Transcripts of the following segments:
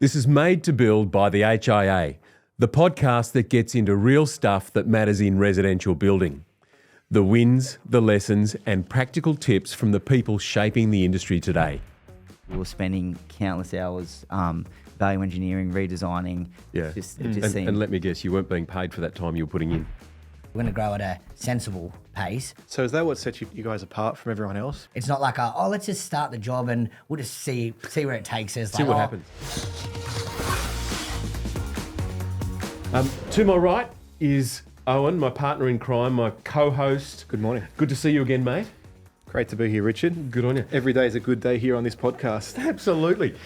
This is Made to Build by the HIA, the podcast that gets into real stuff that matters in residential building. The wins, the lessons, and practical tips from the people shaping the industry today. We were spending countless hours value engineering, redesigning. Yeah. Seemed... And let me guess, you weren't being paid for that time you were putting in. We're going to grow at a sensible pace. So is that what sets you guys apart from everyone else? It's not like, let's just start the job and we'll just see where it takes us. See what happens. To my right is Owen, my partner in crime, my co-host. Good morning. Good to see you again, mate. Great to be here, Richard. Good on you. Every day is a good day here on this podcast. Absolutely.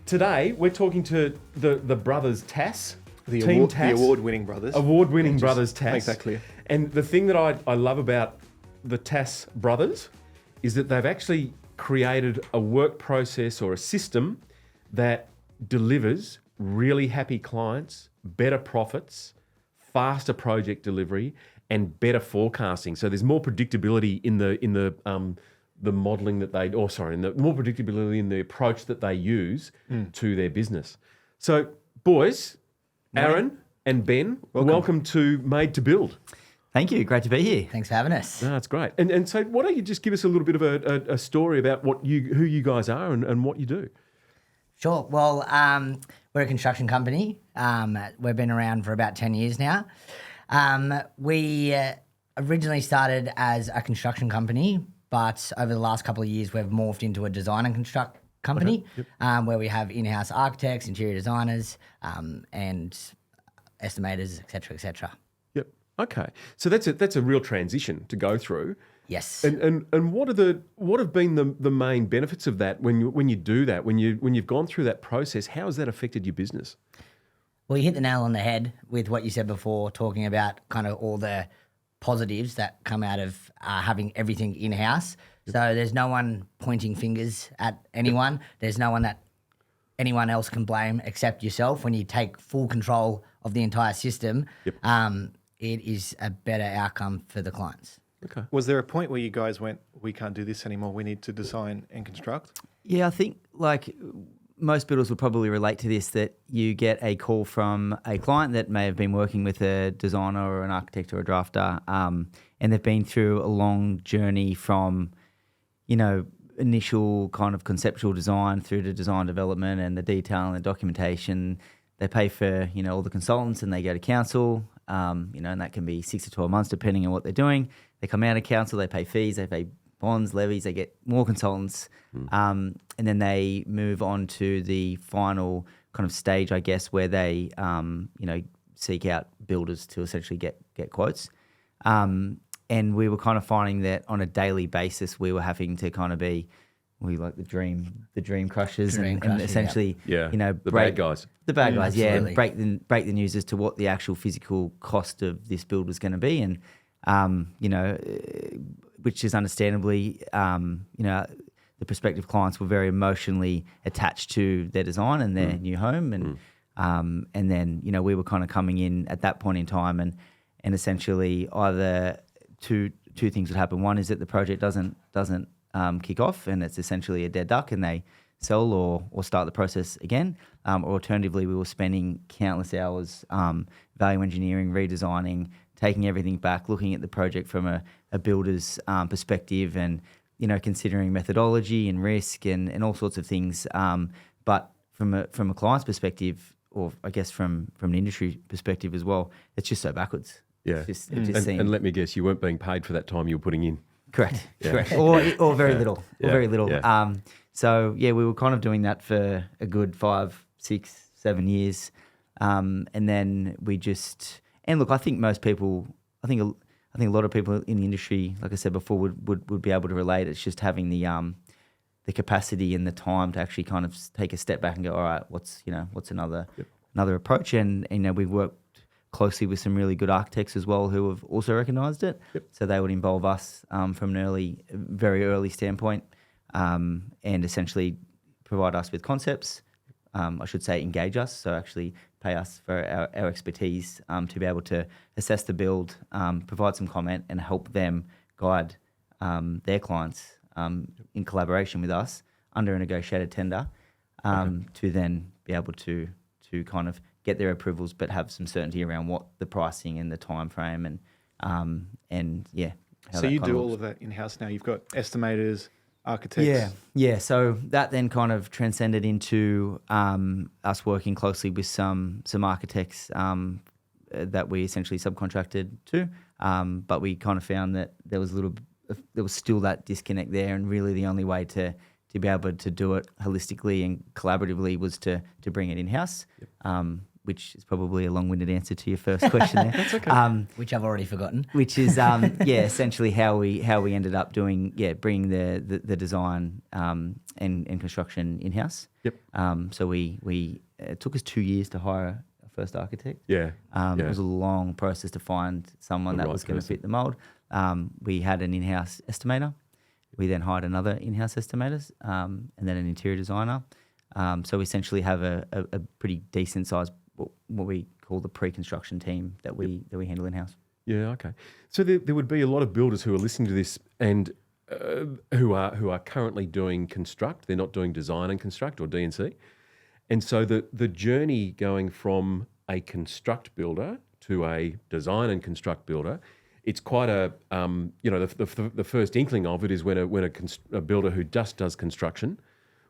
Today, we're talking to the brothers Tass. The Tass. award-winning brothers. Award-winning brothers Tass. Make that clear. And the thing that I love about the Tass brothers is that they've actually created a work process or a system that delivers really happy clients, better profits, faster project delivery, and better forecasting. So there's more predictability in the modelling that they, more predictability in the approach that they use to their business. So, boys, Aaron and Ben, welcome to Made to Build. Thank you. Great to be here. Thanks for having us. No, that's great. And so why don't you just give us a little bit of a story about who you guys are and what you do? Sure. Well, we're a construction company. We've been around for about 10 years now. We originally started as a construction company, but over the last couple of years, we've morphed into a design and construct company, where we have in-house architects, interior designers, and estimators, et cetera, et cetera. Yep. Okay. So that's a real transition to go through. Yes. And what have been the main benefits of that when you do that, when you've gone through that process? How has that affected your business? Well, you hit the nail on the head with what you said before, talking about kind of all the positives that come out of having everything in-house. So there's no one pointing fingers at anyone. There's no one that anyone else can blame except yourself. When you take full control of the entire system, it is a better outcome for the clients. Okay. Was there a point where you guys went, we can't do this anymore, we need to design and construct? Yeah, I think like most builders would probably relate to this, that you get a call from a client that may have been working with a designer or an architect or a drafter, and they've been through a long journey from, initial kind of conceptual design through to design development and the detail and the documentation. They pay for, all the consultants and they go to council, and that can be 6 to 12 months depending on what they're doing. They come out of council, they pay fees, they pay bonds, levies, they get more consultants, and then they move on to the final kind of stage, I guess, where they, seek out builders to essentially get quotes. And we were kind of finding that on a daily basis, we were having to kind of be, we like the dream crushers, and essentially, the break bad guys. The bad guys, absolutely. and break the news as to what the actual physical cost of this build was going to be, and which is understandably, the prospective clients were very emotionally attached to their design and their new home, and then we were kind of coming in at that point in time, and essentially either two things would happen. One is that the project doesn't kick off, and it's essentially a dead duck, and they sell or start the process again. Or alternatively, we were spending countless hours value engineering, redesigning, taking everything back, looking at the project from a builder's perspective, and considering methodology and risk and all sorts of things. But from a client's perspective, or I guess from an industry perspective as well, it's just so backwards. Yeah. And let me guess, you weren't being paid for that time you were putting in. Correct. Or very little. Yeah. Or very little. Yeah. So we were kind of doing that for a good 5, 6, 7 years, and then we just, and look, I think most people, I think a lot of people in the industry, like I said before, would be able to relate. It's just having the capacity and the time to actually kind of take a step back and go, all right, what's another approach, and we've worked closely with some really good architects as well who have also recognised it. So they would involve us from an very early standpoint, and essentially provide us with concepts. I should say engage us, so actually pay us for our expertise to be able to assess the build, provide some comment, and help them guide their clients in collaboration with us under a negotiated tender to then be able to kind of get their approvals, but have some certainty around what the pricing and the time frame and yeah. how So that you kind do of all looks. of that in-house now. You've got estimators, architects. Yeah. So that then kind of transcended into us working closely with some architects that we essentially subcontracted to, but we kind of found that there was still that disconnect there, and really the only way to be able to do it holistically and collaboratively was to bring it in-house, which is probably a long-winded answer to your first question there. That's okay. Which I've already forgotten. Which is essentially how we ended up doing bringing the design and construction in-house. Yep. So we it took us 2 years to hire our first architect. Yeah. It was a long process to find someone The that right was going to person. fit the mold. We had an in-house estimator. We then hired another in-house estimator and then an interior designer. So we essentially have a pretty decent size, what we call the pre-construction team that we handle in-house. Yeah, okay. So there would be a lot of builders who are listening to this and who are currently doing construct. They're not doing design and construct or D&C. And so the journey going from a construct builder to a design and construct builder, it's quite a the first inkling of it is when a builder who just does construction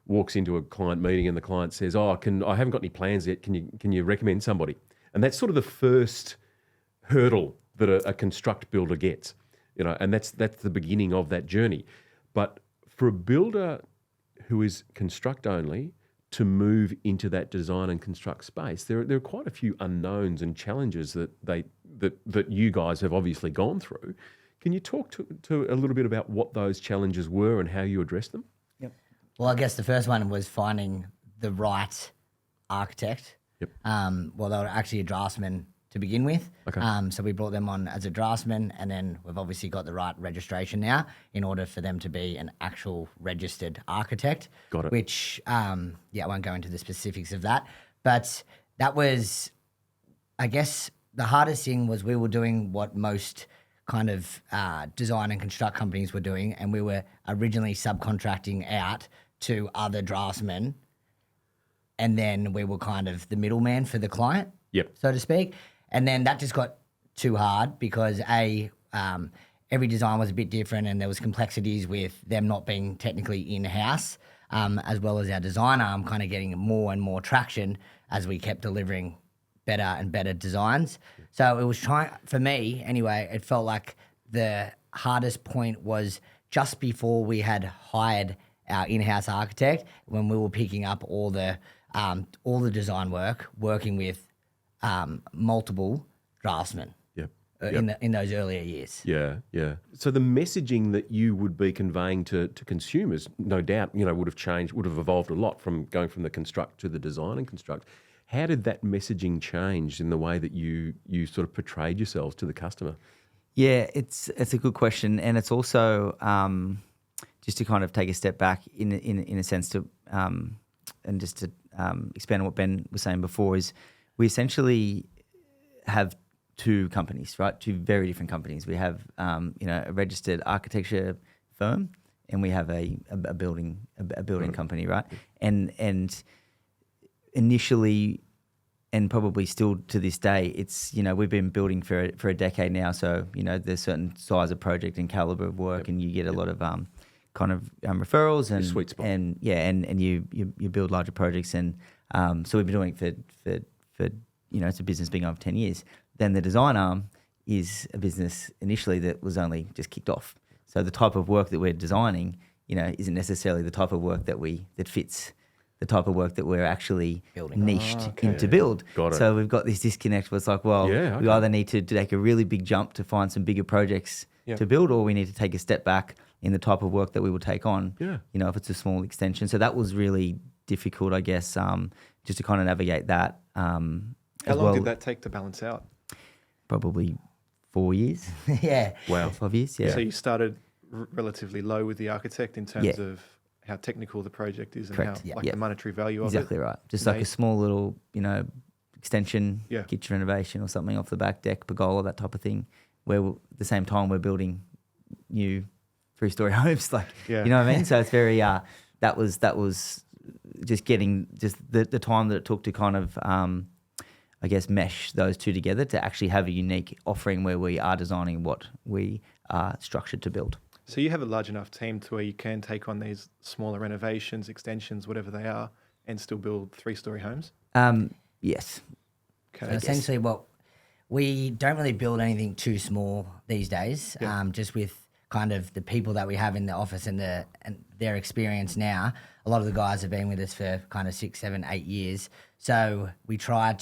walks into a client meeting and the client says, I haven't got any plans yet. Can you recommend somebody? And that's sort of the first hurdle that a construct builder gets, and that's the beginning of that journey. But for a builder who is construct only to move into that design and construct space, there are quite a few unknowns and challenges that you guys have obviously gone through. Can you talk to a little bit about what those challenges were and how you addressed them? Well, I guess the first one was finding the right architect. Yep. Well, they were actually a draftsman to begin with. Okay. So we brought them on as a draftsman, and then we've obviously got the right registration now in order for them to be an actual registered architect. Got it. Which, I won't go into the specifics of that, but that was, I guess, the hardest thing was we were doing what most kind of design and construct companies were doing, and we were originally subcontracting out to other draftsmen, and then we were kind of the middleman for the client, Yep. so to speak. And then that just got too hard because every design was a bit different, and there was complexities with them not being technically in-house, as well as our design arm kind of getting more and more traction as we kept delivering better and better designs. So it was for me anyway, it felt like the hardest point was just before we had hired our in-house architect, when we were picking up all the design work, working with multiple draftsmen. Yep. In those earlier years. Yeah, yeah. So the messaging that you would be conveying to consumers, no doubt, would have changed, would have evolved a lot from going from the construct to the design and construct. How did that messaging change in the way that you sort of portrayed yourselves to the customer? Yeah, it's a good question, and it's also just to kind of take a step back in a sense to and just to expand on what Ben was saying before is we essentially have two companies, right? Two very different companies. We have a registered architecture firm, and we have a building company, right? And initially, and probably still to this day, it's we've been building for a decade now. So there's certain size of project and caliber of work, and you get a lot of kind of referrals and sweet spot. and you build larger projects, and so we've been doing it for it's a business being over 10 years. Then the design arm is a business initially that was only just kicked off. So the type of work that we're designing, isn't necessarily the type of work that fits the type of work that we're actually Building. niched in to build. Got it. So we've got this disconnect where it's like, well, Yeah, we okay. either need to take a really big jump to find some bigger projects Yeah. to build, or we need to take a step back in the type of work that we will take on. Yeah. If it's a small extension. So that was really difficult, I guess, just to kind of navigate that. How long did that take to balance out? Probably 4 years, Yeah. Wow. 5 years. Yeah. So you started relatively low with the architect in terms Yeah. of how technical the project is and Correct. how Yeah. like Yeah. the monetary value of Exactly it. right. Just like a Mate. small little, extension, Yeah. kitchen renovation or something off the back deck, pergola, that type of thing, where at the same time we're building new 3-story homes. Like, Yeah. you know what I mean? So it's very, that was just getting the time that it took to kind of, I guess, mesh those two together to actually have a unique offering where we are designing what we are structured to build. So you have a large enough team to where you can take on these smaller renovations, extensions, whatever they are, and still build 3-story homes? Yes. So Okay. essentially, what we don't really build anything too small these days. Yeah. Just with kind of the people that we have in the office and their experience now. A lot of the guys have been with us for kind of 6, 7, 8 years. So we kind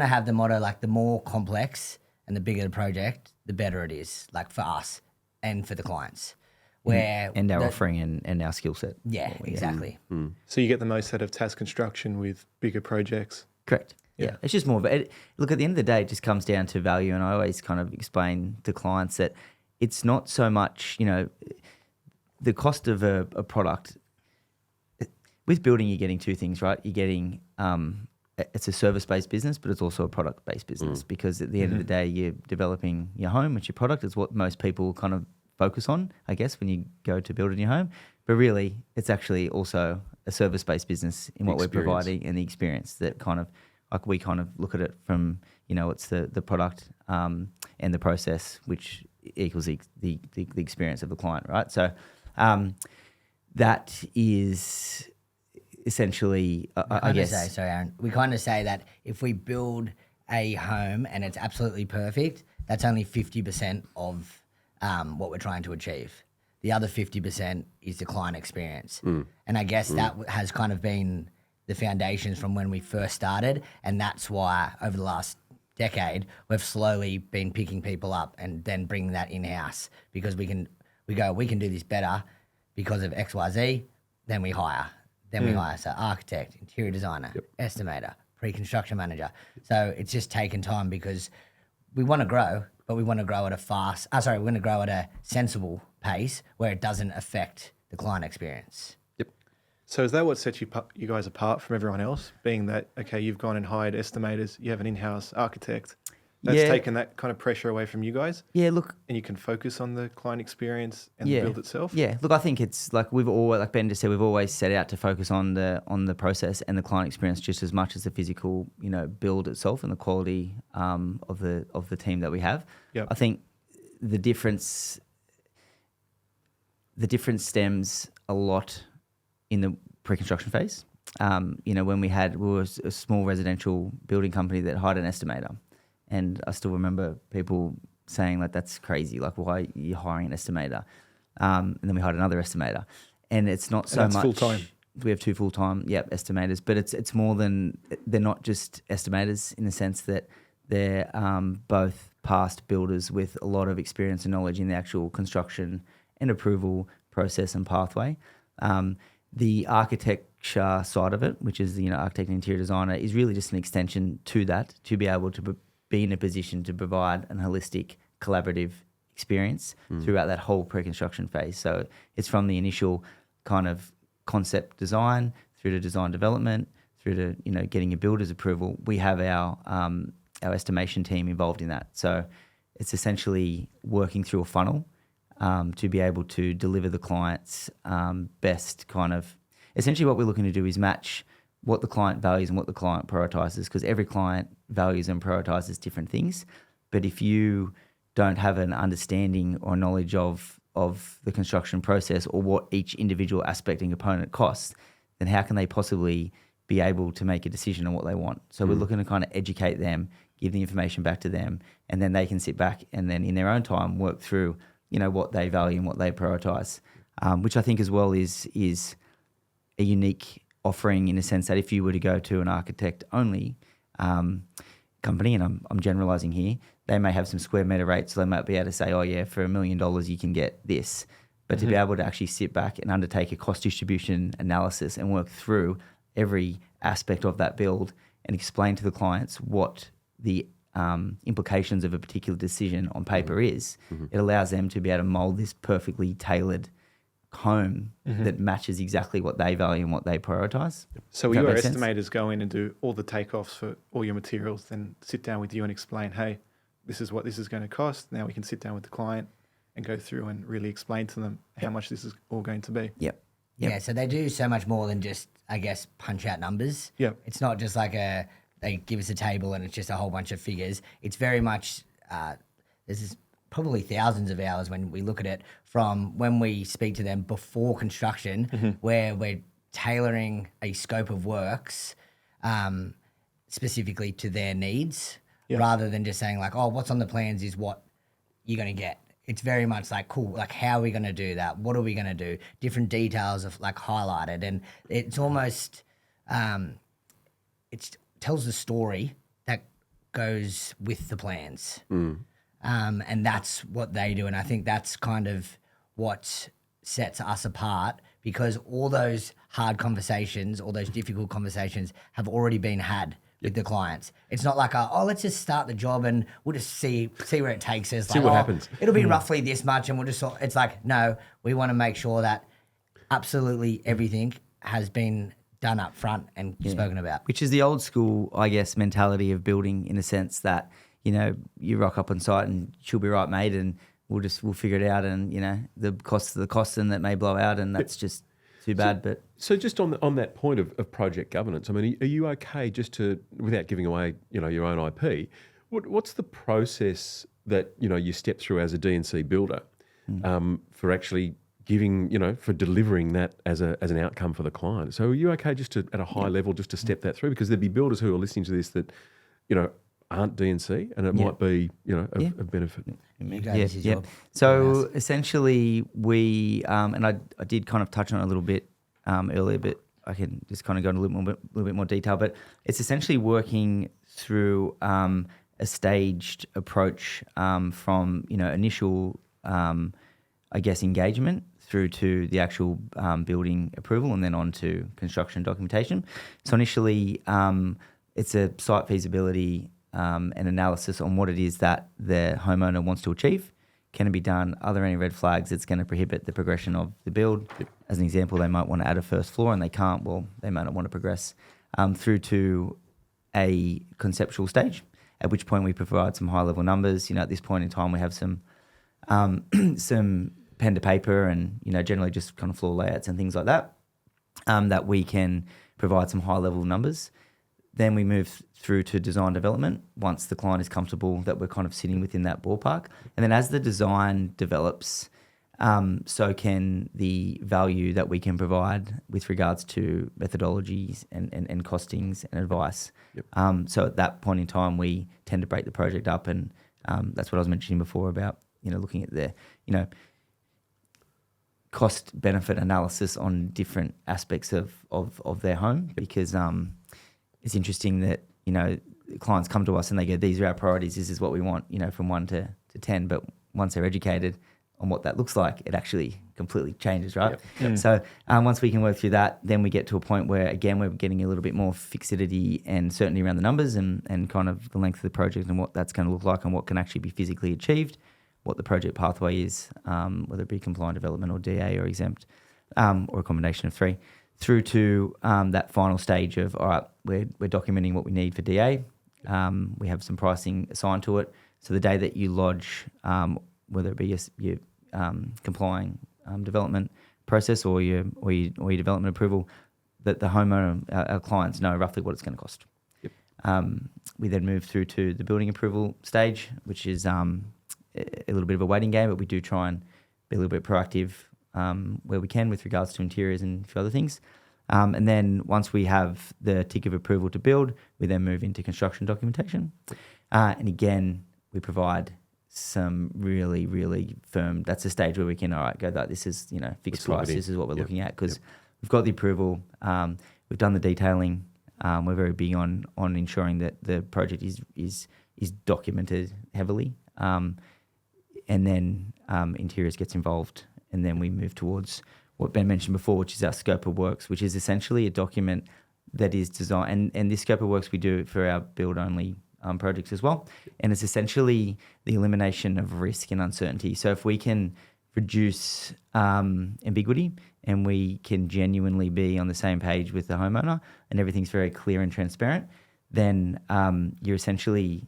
of have the motto, like, the more complex and the bigger the project, the better it is, like, for us and for the clients. Where And our offering and our skill set. Yeah, exactly. So you get the most out of Tass Construction with bigger projects. Correct. Yeah. It's just more of it. Look, at the end of the day, it just comes down to value. And I always kind of explain to clients that it's not so much, the cost of a product. With building, you're getting two things, right? You're getting, it's a service-based business, but it's also a product-based business because at the end of the day, you're developing your home, which your product is what most people kind of focus on, I guess, when you go to build in your home. But really, it's actually also a service-based business in what we're providing and the experience that kind of, like, we kind of look at it from, it's the product and the process, which equals the experience of the client, right? So that is essentially, I guess. Sorry, Aaron. We kind of say that if we build a home and it's absolutely perfect, that's only 50% of what we're trying to achieve. The other 50% is the client experience. And I guess that has kind of been the foundations from when we first started. And that's why over the last decade, we've slowly been picking people up and then bringing that in-house because we can do this better because of X, Y, Z, then we hire. So architect, interior designer, estimator, pre-construction manager. So it's just taken time because we want to grow, but we want to grow at we want to grow at a sensible pace where it doesn't affect the client experience. So is that what sets you guys apart from everyone else? Being that, okay, you've gone and hired estimators, you have an in-house architect. That's taken that kind of pressure away from you guys? Yeah, look. And you can focus on the client experience and the build itself? Yeah, look, I think it's like like Ben just said, we've always set out to focus on the process and the client experience just as much as the physical, build itself and the quality of the team that we have. Yep. I think the difference stems a lot in the pre-construction phase. When we were a small residential building company that hired an estimator. And I still remember people saying, like, that's crazy. Like, why are you hiring an estimator? And then we hired another estimator. And it's not so much full-time. We have 2 full-time, estimators. But it's more than, they're not just estimators in the sense that they're both past builders with a lot of experience and knowledge in the actual construction and approval process and pathway. The architecture side of it, which is architect and interior designer, is really just an extension to that, to be able to be in a position to provide an holistic, collaborative experience throughout that whole pre-construction phase. So it's from the initial kind of concept design through to design development, through to getting a builder's approval. We have our estimation team involved in that. So it's essentially working through a funnel to be able to deliver the client's best kind of. Essentially, what we're looking to do is match what the client values and what the client prioritizes, because every client values and prioritizes different things. But if you don't have an understanding or knowledge of the construction process or what each individual aspect and component costs, then how can they possibly be able to make a decision on what they want? So we're looking to kind of educate them, give the information back to them, and then they can sit back and then in their own time work through, what they value and what they prioritize, which I think as well is a unique offering in a sense that if you were to go to an architect only company, and I'm generalizing here, they may have some square meter rates, so they might be able to say, oh yeah, for $1 million you can get this. But to be able to actually sit back and undertake a cost distribution analysis and work through every aspect of that build and explain to the clients what the implications of a particular decision on paper is, it allows them to be able to mold this perfectly tailored home that matches exactly what they value and what they prioritize. So Does that your make sense? estimators go in and do all the takeoffs for all your materials, then sit down with you and explain, hey, this is what this is going to cost. Now we can sit down with the client and go through and really explain to them how much this is all going to be. Yep. Yeah, so they do so much more than just, I guess, punch out numbers. Yeah. It's not just like they give us a table and it's just a whole bunch of figures. It's very much, there's probably thousands of hours when we look at it from when we speak to them before construction, where we're tailoring a scope of works specifically to their needs, rather than just saying like, oh, what's on the plans is what you're going to get. It's very much like, cool, like how are we going to do that? What are we going to do? Different details of like highlighted, and it's almost, it tells the story that goes with the plans. And that's what they do. And I think that's kind of what sets us apart, because all those hard conversations, all those difficult conversations have already been had with the clients. It's not like, let's just start the job and we'll just see where it takes us. See what happens. It'll be roughly this much and we'll just, it's like, no, we want to make sure that absolutely everything has been done up front and spoken about. Which is the old school, I guess, mentality of building, in a sense that, you know, you rock up on site and she'll be right, mate, and we'll figure it out, and, you know, the cost of the cost, and that may blow out, and that's just too bad. So just on that point of project governance, I mean, are you okay just to, without giving away, you know, your own IP, what's the process that, you know, you step through as a D&C builder for actually giving, you know, for delivering that as an outcome for the client? So are you okay just to, at a high level, just to step that through? Because there'd be builders who are listening to this that, you know, aren't D&C, and it might be, you know, of benefit. So essentially we, and I did kind of touch on it a little bit earlier, but I can just kind of go into a little bit more detail. But it's essentially working through a staged approach from, you know, initial, I guess, engagement through to the actual building approval, and then on to construction documentation. So initially, it's a site feasibility and analysis on what it is that the homeowner wants to achieve. Can it be done? Are there any red flags that's going to prohibit the progression of the build? As an example, they might want to add a first floor and they can't. Well, they might not want to progress through to a conceptual stage, at which point we provide some high-level numbers. You know, at this point in time, we have some pen to paper and, you know, generally just kind of floor layouts and things like that, that we can provide some high-level numbers. Then we move through to design development once the client is comfortable that we're kind of sitting within that ballpark. And then as the design develops, so can the value that we can provide with regards to methodologies and costings and advice. So at that point in time, we tend to break the project up, and that's what I was mentioning before about, you know, looking at the, you know, cost benefit analysis on different aspects of their home, because it's interesting that, you know, clients come to us and they go, these are our priorities, this is what we want, you know, from 1 to 10. But once they're educated on what that looks like, it actually completely changes, right? So once we can work through that, then we get to a point where, again, we're getting a little bit more fixity and certainty around the numbers and kind of the length of the project and what that's going to look like and what can actually be physically achieved, what the project pathway is, whether it be compliant development or DA or exempt, or a combination of three, through to that final stage of, all right, we're documenting what we need for DA. We have some pricing assigned to it. So the day that you lodge, whether it be your complying development process or your development approval, that the homeowner, our clients, know roughly what it's going to cost. We then move through to the building approval stage, which is a little bit of a waiting game, but we do try and be a little bit proactive where we can with regards to interiors and a few other things. And then once we have the tick of approval to build, we then move into construction documentation. And again, we provide some really, really firm, that's a stage where we can, all right, go that this is, you know, fixed price, this is what we're looking at, because we've got the approval, we've done the detailing, we're very big on ensuring that the project is documented heavily. And then interiors gets involved, and then we move towards what Ben mentioned before, which is our scope of works, which is essentially a document that is designed, and this scope of works we do for our build-only projects as well. And it's essentially the elimination of risk and uncertainty. So if we can reduce ambiguity and we can genuinely be on the same page with the homeowner and everything's very clear and transparent, then you're essentially,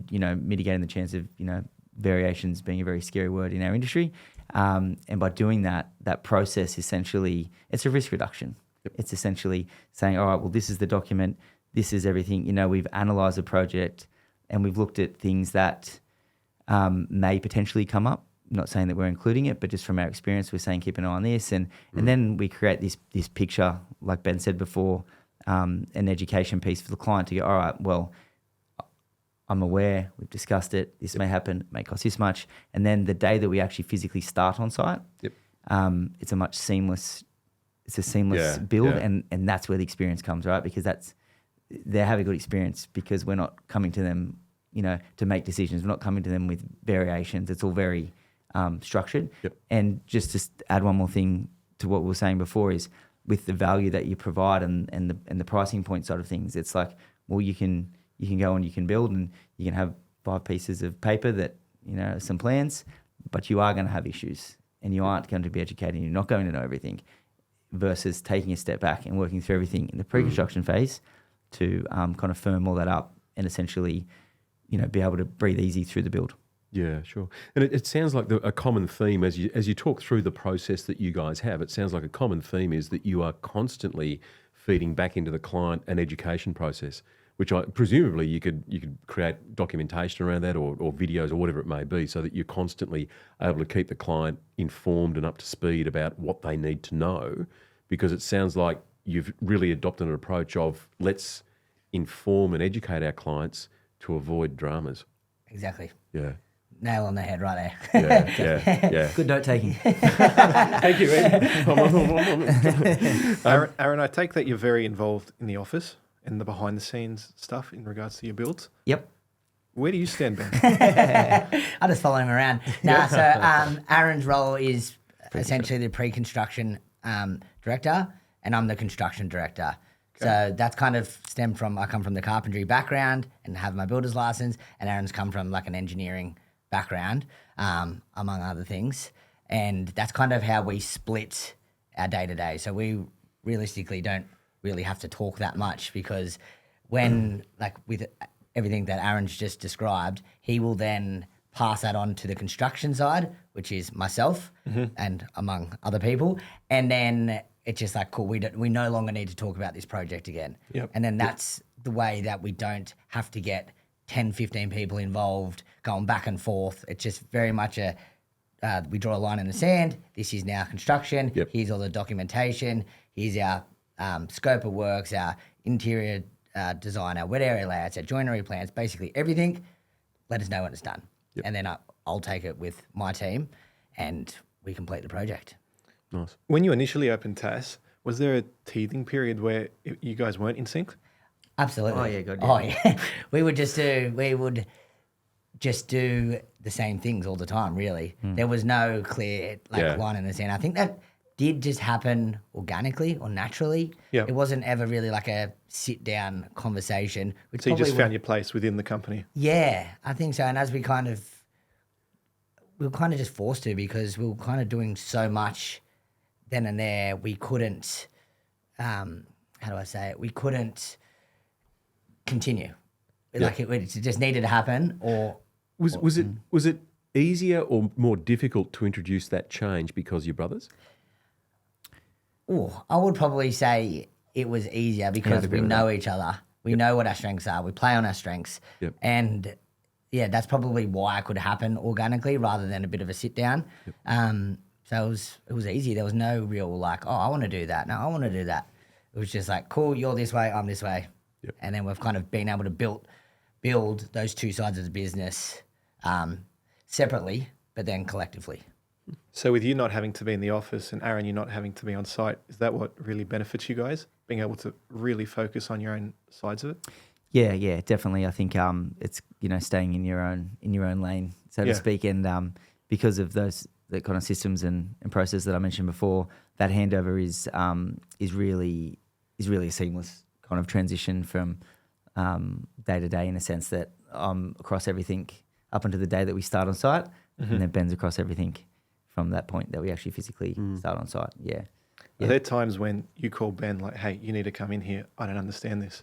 you know, mitigating the chance of, you know, variations being a very scary word in our industry, And by doing that process essentially, it's a risk reduction. It's essentially saying, all right, well, this is the document, this is everything. We've analysed the project and we've looked at things that may potentially come up. Not saying that we're including it, but just from our experience, we're saying keep an eye on this, and then we create this picture, like Ben said before, an education piece for the client to go, all right, well, I'm aware, we've discussed it, this may happen, it may cost this much, and then the day that we actually physically start on site, it's a seamless build, and that's where the experience comes, right? Because they have a good experience because we're not coming to them, to make decisions. We're not coming to them with variations. It's all very structured. And just to add one more thing to what we were saying before is with the value that you provide and the pricing point side of things, it's like, well, you can go and you can build and you can have 5 pieces of paper that, some plans, but you are going to have issues and you aren't going to be educated. You're not going to know everything versus taking a step back and working through everything in the pre-construction phase to kind of firm all that up and essentially, be able to breathe easy through the build. Yeah, sure. And it sounds like a common theme as you talk through the process that you guys have, it sounds like a common theme is that you are constantly feeding back into the client an education process, which presumably you could create documentation around that or videos or whatever it may be so that you're constantly able to keep the client informed and up to speed about what they need to know, because it sounds like you've really adopted an approach of let's inform and educate our clients to avoid dramas. Exactly. Yeah. Nail on the head right there. Yeah. Good note taking. Thank you, Aaron, I take that you're very involved in the office and the behind the scenes stuff in regards to your builds. Yep. Where do you stand, Ben? I just follow him around. So Aaron's role is essentially the pre-construction director, and I'm the construction director. So that's kind of stemmed from, I come from the carpentry background and have my builder's license, and Aaron's come from like an engineering background, among other things. And that's kind of how we split our day-to-day. So we realistically don't really have to talk that much because when, like with everything that Aaron's just described, he will then pass that on to the construction side, which is myself and among other people. And then it's just like, cool, we no longer need to talk about this project again. And then that's the way that we don't have to get 10, 15 people involved going back and forth. It's just very much we draw a line in the sand. This is now construction. Here's all the documentation. Here's our scope of works, our interior design, our wet area layouts, our joinery plans, basically everything. Let us know when it's done. And then I'll take it with my team and we complete the project. Nice. When you initially opened Tass, was there a teething period where you guys weren't in sync? Absolutely. Oh yeah, good. Oh yeah. we would just do the same things all the time, really. There was no clear line in the sand. I think that did just happen organically or naturally. It wasn't ever really like a sit down conversation. So you just found your place within the company? Yeah, I think so. And as we were kind of just forced to, because we were kind of doing so much then and there, we couldn't, we couldn't continue. Like it just needed to happen. Or was it easier or more difficult to introduce that change because you're brothers? Oh, I would probably say it was easier because we know each other. We know what our strengths are. We play on our strengths. And yeah, that's probably why it could happen organically rather than a bit of a sit down. So it was easy. There was no real like, oh, I want to do that. No, I want to do that. It was just like, cool, you're this way, I'm this way. And then we've kind of been able to build those two sides of the business separately, but then collectively. So with you not having to be in the office and Aaron, you not having to be on site, is that what really benefits you guys? Being able to really focus on your own sides of it? Yeah, definitely. I think it's staying in your own lane, so to speak, and because of the kind of systems and process that I mentioned before, that handover is really a seamless kind of transition from day to day, in a sense that I'm across everything up until the day that we start on site, and then Ben's across everything from that point that we actually physically start on site. Are there times when you call Ben like, hey, you need to come in here, I don't understand this?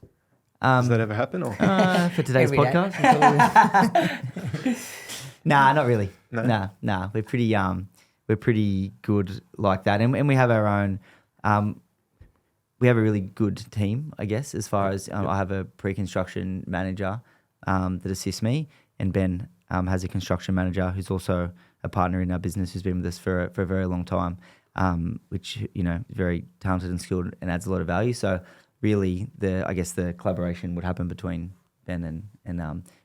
Does that ever happen? Or? For today's podcast? Nah, not really. No. We're we're pretty good like that, and we have our own. We have a really good team, I guess, as far as I have a pre-construction manager that assists me, and Ben has a construction manager who's also a partner in our business who's been with us for a very long time, which, you know, very talented and skilled and adds a lot of value. So really, the collaboration would happen between Ben and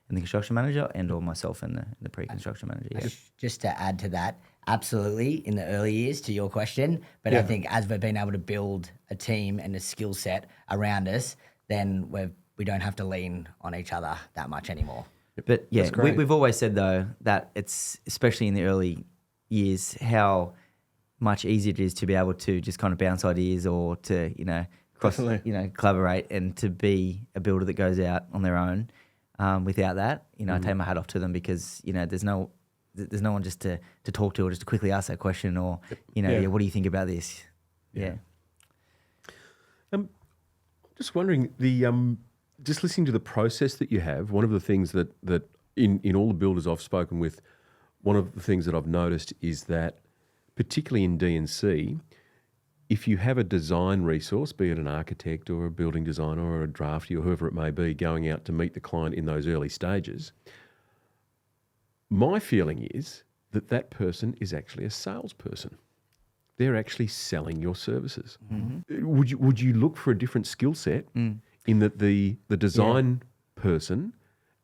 the construction manager or myself and the pre-construction manager. Yeah. Just to add to that, absolutely in the early years to your question, but I think as we've been able to build a team and a skill set around us, then we don't have to lean on each other that much anymore. But yeah, we've always said though that it's, especially in the early years, how much easier it is to be able to just kind of bounce ideas or to, you know, collaborate, and to be a builder that goes out on their own. Without that, you know, I take my hat off to them, because, you know, there's no one just to talk to or just to quickly ask that question, or, you know, what do you think about this? Yeah. Just wondering, just listening to the process that you have, one of the things that in all the builders I've spoken with, one of the things that I've noticed is that, particularly in D&C, if you have a design resource, be it an architect or a building designer or a drafty or whoever it may be, going out to meet the client in those early stages, my feeling is that person is actually a salesperson. They're actually selling your services. Mm-hmm. Would you look for a different skill set in that the design person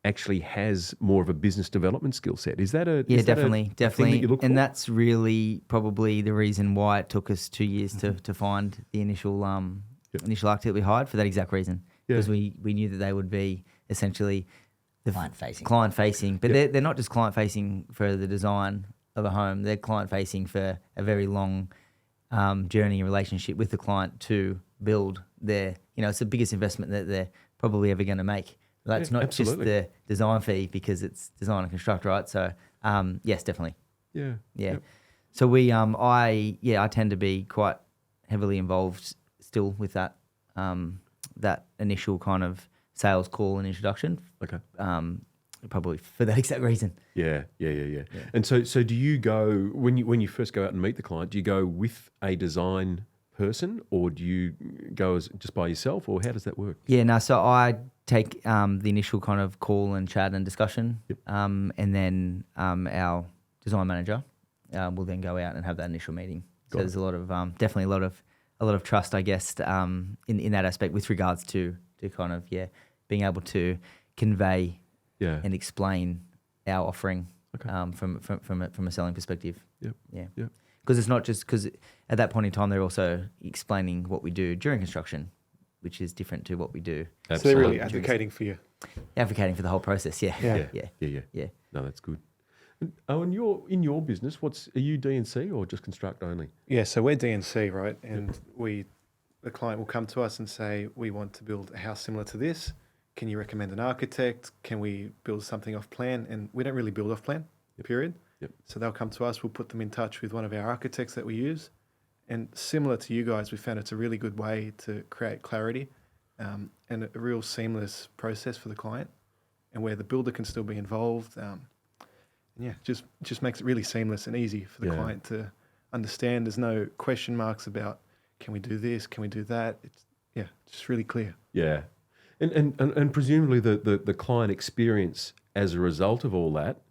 actually has more of a business development skill set? Is that definitely. thing that you look for? And that's really probably the reason why it took us 2 years to find the initial architect we hired, for that exact reason, because we knew that they would be essentially the client facing, but they're not just client facing for the design of a home. They're client facing for a very long journey and relationship with the client to build their, you know, it's the biggest investment that they're probably ever going to make. That's not just the design fee, because it's design and construct, right? So, yes, definitely. Yeah. Yep. So I tend to be quite heavily involved still with that initial kind of sales call and introduction. Okay. Probably for that exact reason. Yeah. And so do you go, when you first go out and meet the client, do you go with a design person, or do you go just by yourself, or how does that work? Yeah, no, so I take the initial kind of call and chat and discussion, and then our design manager will then go out and have that initial meeting. So there's a lot of definitely a lot of trust, I guess, in that aspect with regards to kind of being able to convey and explain our offering from a selling perspective. Yeah. Because it's not just because at that point in time they're also explaining what we do during construction, which is different to what we do. Absolutely. So they're really advocating for you. Advocating for the whole process. Yeah. No, that's good. And in your business, are you D&C or just construct only? Yeah, so we're D&C, right? And the client will come to us and say, we want to build a house similar to this. Can you recommend an architect? Can we build something off plan? And we don't really build off plan, period. Yep. So they'll come to us, we'll put them in touch with one of our architects that we use. And similar to you guys, we found it's a really good way to create clarity and a real seamless process for the client, and where the builder can still be involved. Just makes it really seamless and easy for the client to understand. There's no question marks about, can we do this? Can we do that? It's just really clear. Yeah. And presumably the client experience as a result of all that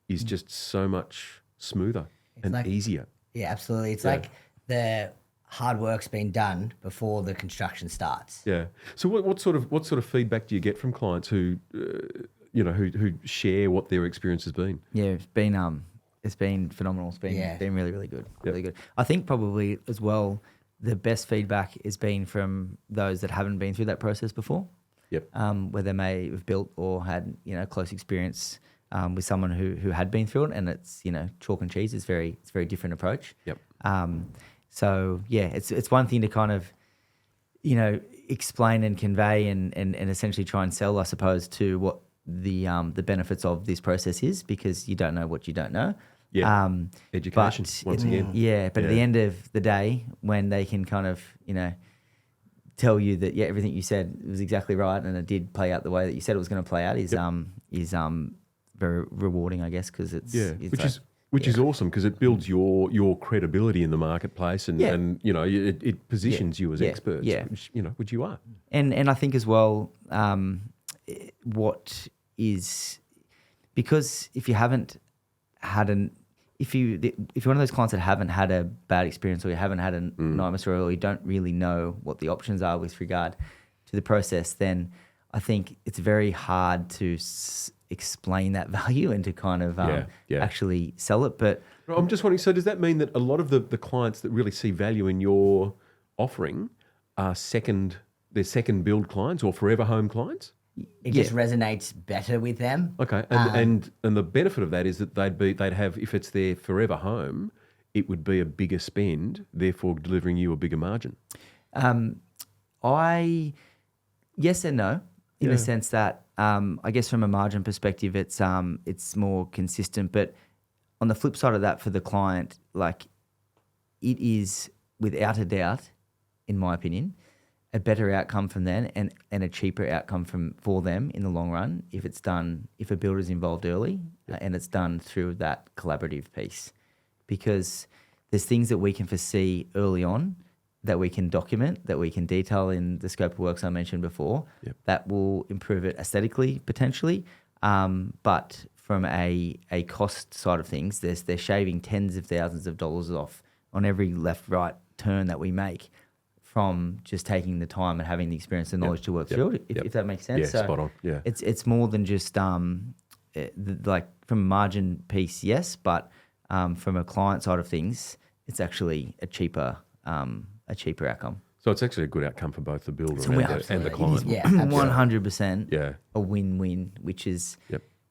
is just so much smoother and easier. Yeah, absolutely. It's like the hard work's been done before the construction starts. Yeah. So what sort of feedback do you get from clients who who share what their experience has been? Yeah, it's been phenomenal. It's been really, really good. Really good. I think probably as well, the best feedback has been from those that haven't been through that process before. Yep. Where they may have built or had close experience with someone who had been through it, and it's chalk and cheese. It's very different approach. Yep. So it's one thing to kind of explain and convey and essentially try and sell, I suppose, to what the benefits of this process is, because you don't know what you don't know. Yeah. Education once again. Yeah, but at the end of the day, when they can kind of tell you that everything you said was exactly right and it did play out the way that you said it was going to play out is very rewarding, I guess, because it's Which is awesome because it builds your credibility in the marketplace and, Yeah. and you know, it positions you as Yeah. experts, Yeah. which you are. And I think as well, what is, because if you haven't had if you're one of those clients that haven't had a bad experience or you haven't had a nightmare story or you don't really know what the options are with regard to the process, then I think it's very hard to explain that value and to kind of actually sell it. But I'm just wondering, so does that mean that a lot of the clients that really see value in your offering are second build clients or forever home clients? It just resonates better with them. Okay, and the benefit of that is that they'd have, if it's their forever home, it would be a bigger spend, therefore delivering you a bigger margin. Yes and no, in the sense that I guess from a margin perspective, it's more consistent. But on the flip side of that, for the client, like it is without a doubt, in my opinion, a better outcome from them and a cheaper outcome for them in the long run if a builder's involved early and it's done through that collaborative piece, because there's things that we can foresee early on that we can document, that we can detail in the scope of works I mentioned before, that will improve it aesthetically potentially, but from a cost side of things, they're shaving tens of thousands of dollars off on every left-right turn that we make, from just taking the time and having the experience and knowledge to work through it, if that makes sense. Yeah, So spot on. Yeah, it's more than just like from a margin piece, yes, but from a client side of things, it's actually a cheaper outcome. so it's actually a good outcome for both the builder So and the client. Yeah, absolutely. 100% a win-win, which is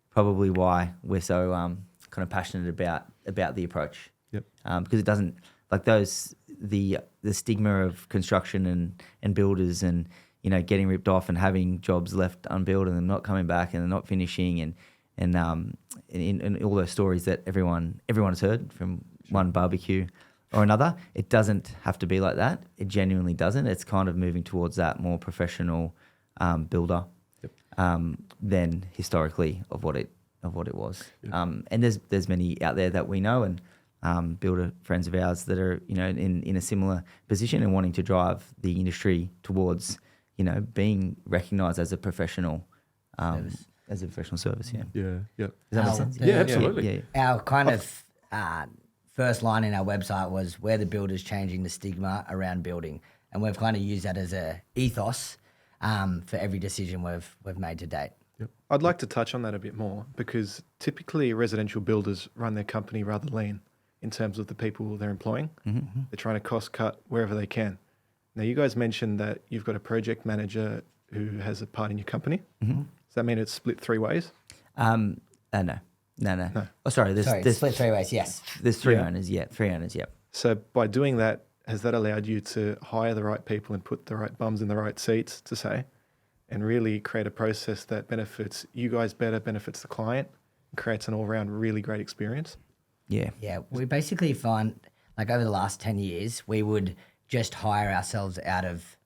probably why we're so kind of passionate about the approach. Because it doesn't, like the stigma of construction and builders and, you know, getting ripped off and having jobs left unbuilt and them not coming back and they're not finishing and all those stories that everyone has heard from one barbecue or another. It doesn't have to be like that. It genuinely doesn't. It's kind of moving towards that more professional builder than historically of what it was. And there's many out there that we know and builder friends of ours that are, you know, in a similar position and wanting to drive the industry towards, you know, being recognised as a professional service. Yeah. Does that make sense? Yeah, absolutely. Yeah. Our kind of first line in our website was, "We're the builders changing the stigma around building," and we've kind of used that as a ethos for every decision we've made to date. I'd like to touch on that a bit more, because typically residential builders run their company rather lean in terms of the people they're employing. Mm-hmm. They're trying to cost cut wherever they can. Now, you guys mentioned that you've got a project manager who has a part in your company. Mm-hmm. Does that mean it's split three ways? No. Oh, sorry. There's Split three ways, yes. There's three owners. Yeah, three owners. Yeah. So by doing that, has that allowed you to hire the right people and put the right bums in the right seats, to say, and really create a process that benefits you guys better, benefits the client, and creates an all-round really great experience? Yeah. Yeah, we basically find, like, over the last 10 years, we would just hire ourselves out of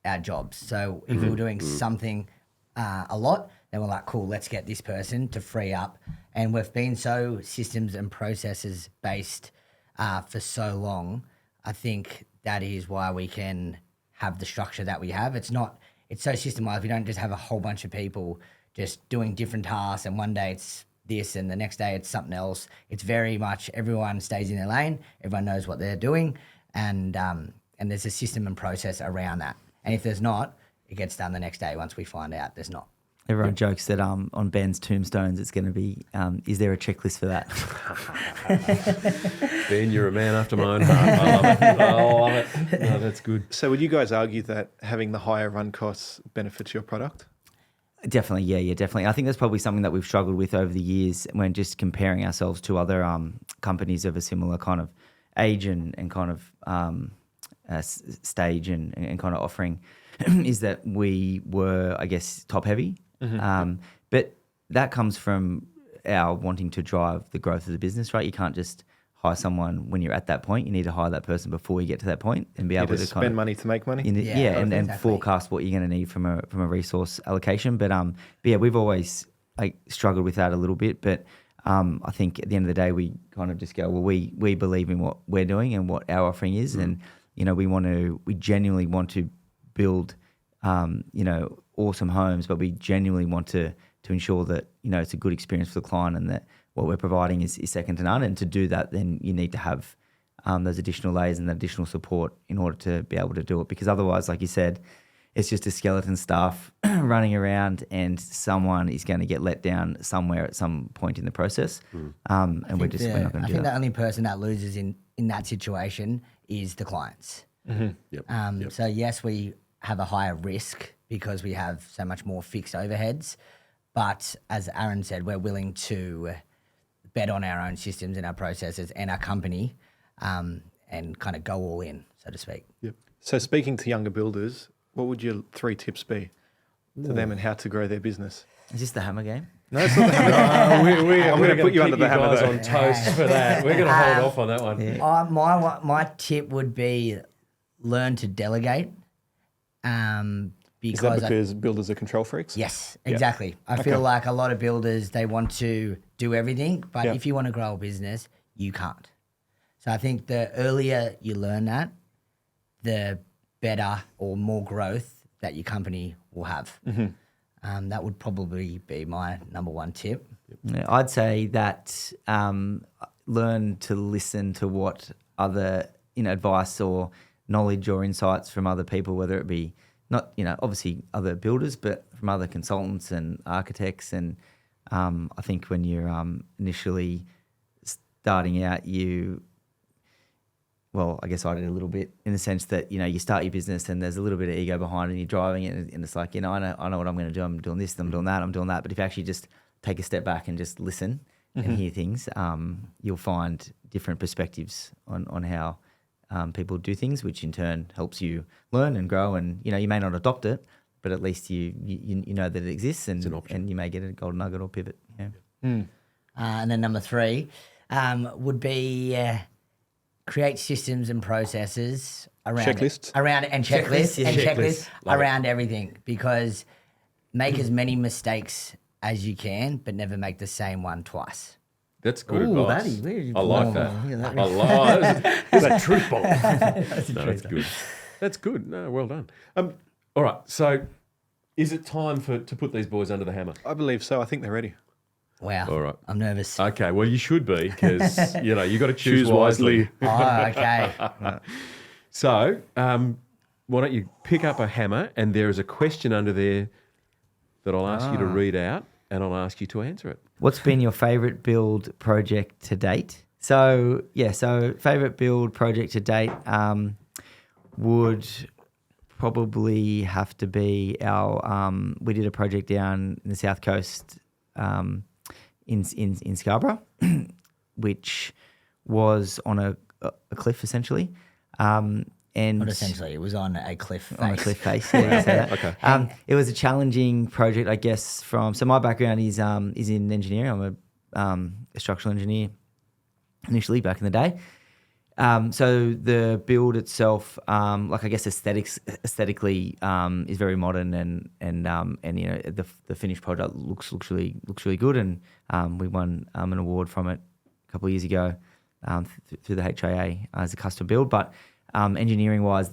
our jobs. So if we were doing something a lot, then we're like, cool, let's get this person to free up. And we've been so systems and processes based for so long. I think that is why we can have the structure that we have. It's so systemized. We don't just have a whole bunch of people just doing different tasks, and one day it's this and the next day it's something else. It's very much everyone stays in their lane, everyone knows what they're doing, and there's a system and process around that. And if there's not, it gets done the next day once we find out there's not. Everyone jokes that on Ben's tombstones it's going to be, is there a checklist for that? Ben, you're a man after my own heart. I love it. I love it. No, that's good. So would you guys argue that having the higher run costs benefits your product? Definitely, yeah, definitely. I think that's probably something that we've struggled with over the years when just comparing ourselves to other companies of a similar kind of age and kind of stage and kind of offering, is that we were, I guess, top heavy. But that comes from our wanting to drive the growth of the business, right? You can't just hire someone when you're at that point. You need to hire that person before you get to that point and be able to spend kind of money to make money. and exactly. forecast what you're going to need from a resource allocation. But yeah, we've always struggled with that a little bit. But I think at the end of the day, we kind of just go, well, we believe in what we're doing and what our offering is, and we genuinely want to build, awesome homes, but we genuinely want to ensure that it's a good experience for the client and that what we're providing is second to none. And to do that, then you need to have those additional layers and additional support in order to be able to do it, because otherwise, like you said, it's just a skeleton staff running around, and someone is going to get let down somewhere at some point in the process. And we're not going to do that. I think the only person that loses in that situation is the clients. So yes, we have a higher risk because we have so much more fixed overheads. But as Aaron said, we're willing to bet on our own systems and our processes and our company and kind of go all in, so to speak. Yep. So speaking to younger builders, what would your 3 tips be to them and how to grow their business? Is this the hammer game? No, it's not the hammer. I'm going to put you under the hammer guys though. on toast for that. We're going to hold off on that one. Yeah. My tip would be learn to delegate. Is that because builders are control freaks? Yes, exactly. I feel like a lot of builders, they want to do everything, but if you want to grow a business, you can't. So I think the earlier you learn that, the better or more growth that your company will have. That would probably be my number 1 tip. Yeah, I'd say that learn to listen to what other advice or knowledge or insights from other people, whether it be not obviously other builders, but from other consultants and architects. And I think when you're initially starting out, I guess I did a little bit in the sense that, you start your business and there's a little bit of ego behind it and you're driving it and it's like, I know what I'm going to do. I'm doing this, I'm doing that, I'm doing that. But if you actually just take a step back and just listen and hear things, you'll find different perspectives on how people do things, which in turn helps you learn and grow. And, you may not adopt it, but at least you know that it exists and you may get a golden nugget or pivot. Yeah. And then number 3 would be... create systems and processes around checklists around everything, because make as many mistakes as you can, but never make the same one twice. That's good advice. Where are you I like that. I like that. It's a truth bomb. That's good. That's good. No, well done. All right. So, is it time to put these boys under the hammer? I believe so. I think they're ready. Wow. All right. I'm nervous. Okay. Well, you should be, because you got to choose wisely. Oh, okay. So, why don't you pick up a hammer, and there is a question under there that I'll ask you to read out, and I'll ask you to answer it. What's been your favourite build project to date? So favourite build project to date would probably have to be our. We did a project down in the South Coast in Scarborough, which was on a cliff essentially. And Not essentially, it was on a cliff face. On a cliff face, yeah, you can say that. Okay. It was a challenging project, I guess. So my background is in engineering. I'm a structural engineer initially back in the day. So the build itself, I guess aesthetically, is very modern and the finished product looks really good, and we won an award from it a couple of years ago through the HIA as a custom build. But engineering wise,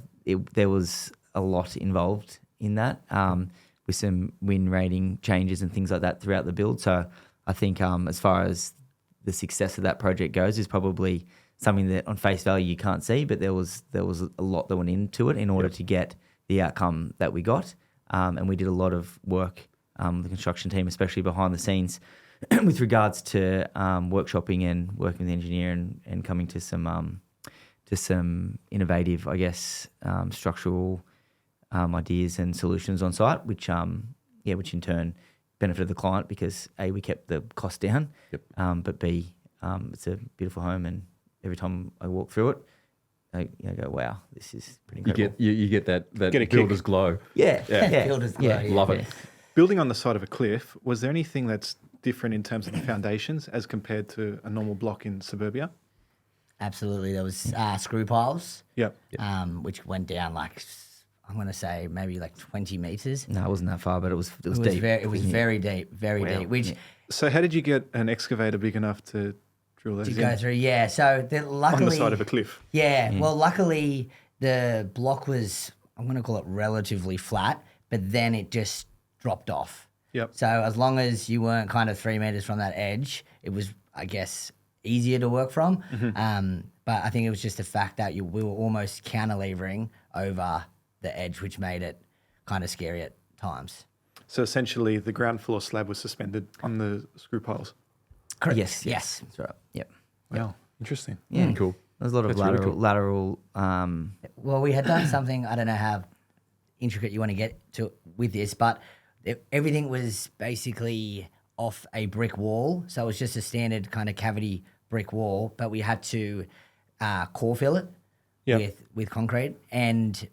there was a lot involved in that, with some win rating changes and things like that throughout the build. So I think as far as the success of that project goes, is probably something that on face value you can't see, but there was a lot that went into it in order to get the outcome that we got. And we did a lot of work, the construction team, especially behind the scenes, with regards to workshopping and working with the engineer and coming to some innovative, I guess, structural ideas and solutions on site, which in turn benefited the client because A, we kept the cost down, but B, it's a beautiful home, and every time I walk through it, I go, wow, this is pretty incredible. You get that builder's glow. Yeah. Builder's glow. Love it. Building on the side of a cliff, was there anything that's different in terms of the foundations as compared to a normal block in suburbia? Absolutely. There was screw piles, Yep. which went down I'm going to say maybe 20 meters. No, it wasn't that far, but it was deep. It was very deep, deep, which So how did you get an excavator big enough to drill those To in? go through, yeah. So luckily, On the side of a cliff. Yeah, well, luckily the block was, I'm going to call it relatively flat, but then it just dropped off. Yep. So as long as you weren't kind of 3 meters from that edge, it was, I guess, easier to work from. But I think it was just the fact that we were almost counterlevering over the edge, which made it kind of scary at times. So essentially the ground floor slab was suspended on the screw piles. Correct. Yes. That's right. Yep. Wow. Interesting. Yeah. Cool. There's a lot of That's really lateral. Well, we had done something, I don't know how intricate you want to get to with this, but everything was basically off a brick wall. So it was just a standard kind of cavity brick wall, but we had to core fill it with concrete. And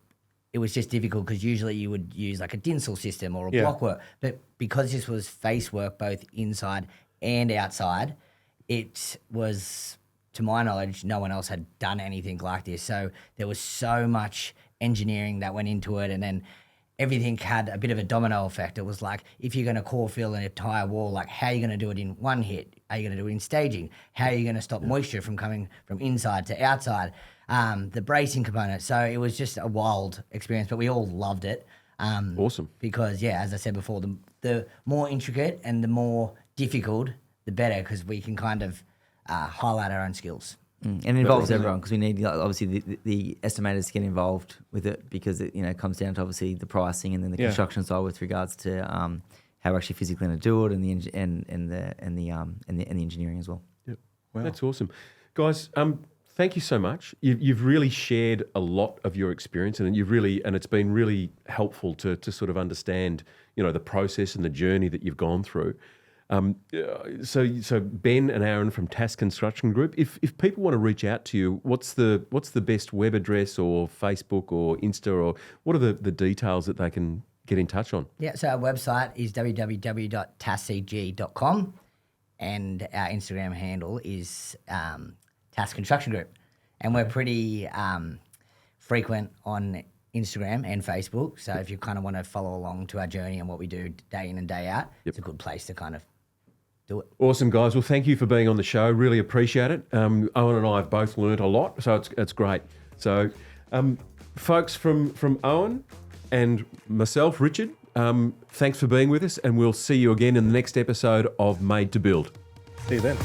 it was just difficult because usually you would use like a tinsel system or a block work. But because this was face work, both inside and outside, it was, to my knowledge, no one else had done anything like this. So there was so much engineering that went into it, and then everything had a bit of a domino effect. It was like, if you're going to core fill an entire wall, like how are you going to do it in one hit? Are you going to do it in staging? How are you going to stop moisture from coming from inside to outside? The bracing component. So it was just a wild experience, but we all loved it. Awesome. Because, yeah, as I said before, the more intricate and the more difficult, the better, because we can kind of highlight our own skills. And it involves everyone, because we need, obviously, the estimators to get involved with it, because it comes down to obviously the pricing and then the construction side with regards to how we're actually physically going to do it, and the engineering as well. Yep. Wow. That's awesome, guys. Thank you so much. You've really shared a lot of your experience, and it's been really helpful to sort of understand the process and the journey that you've gone through. So Ben and Aaron from Tass Construction Group, if people want to reach out to you, what's the best web address or Facebook or Insta, or what are the details that they can get in touch on? Yeah, so our website is www.tasscg.com, and our Instagram handle is Tass Construction Group. And we're pretty frequent on Instagram and Facebook. So if you kind of want to follow along to our journey and what we do day in and day out, it's a good place to kind of do it. Awesome, guys. Well, thank you for being on the show. Really appreciate it. Owen and I have both learnt a lot, so it's great. So, folks, from Owen and myself, Richard, thanks for being with us, and we'll see you again in the next episode of Made to Build. See you then.